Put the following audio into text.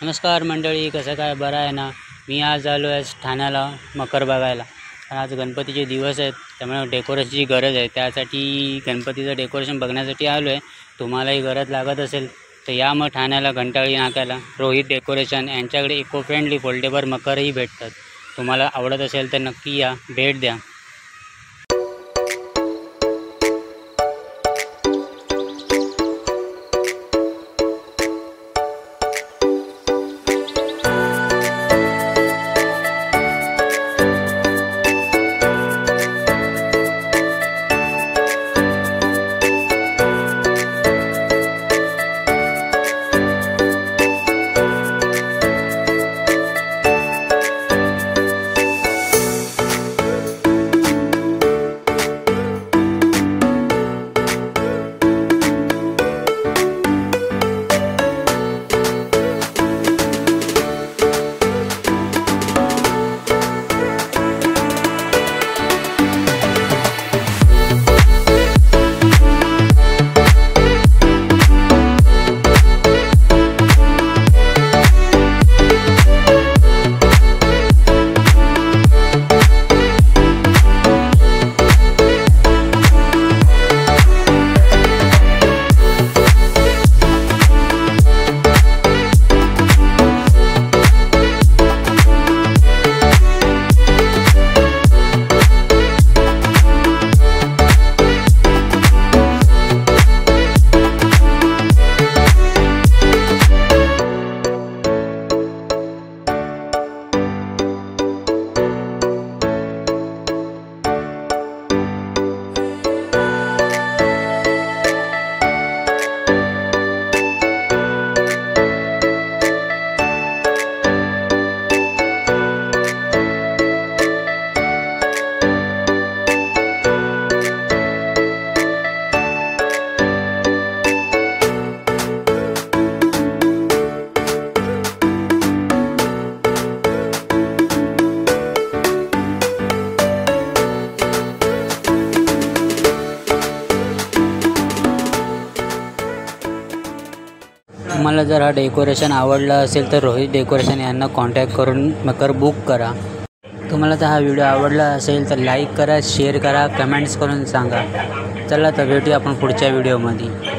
नमस्कार मंडळी, कसं काय बरं आहे ना। मी आज आलो आहे ठाण्याला मकर बघायला। आज गणपतीचे दिवस आहेत, त्यामुळे डेकोरेशनची गरज आहे। त्यासाठी गणपतीचं डेकोरेशन बघण्यासाठी आलो आहे। तुम्हालाही गरज लागत असेल तर या मग ठाण्याला घंटाळी नाक्याला रोहित डेकोरेशन यांच्याकडे इको फ्रेंडली फोल्डेबल मकरही भेटतात। तुम्हाला आवडत असेल तर नक्की या, भेट द्या। तुम्हाला जर हा डेकोरेशन आवडला असेल तर रोहित डेकोरेशन यांना कॉन्टॅक्ट करून मकर बुक करा। तुम्हाला जर हा व्हिडिओ आवडला असेल तर लाईक करा, शेअर करा, कमेंट्स करून सांगा। चला तर भेटूया आपण पुढच्या व्हिडिओमध्ये।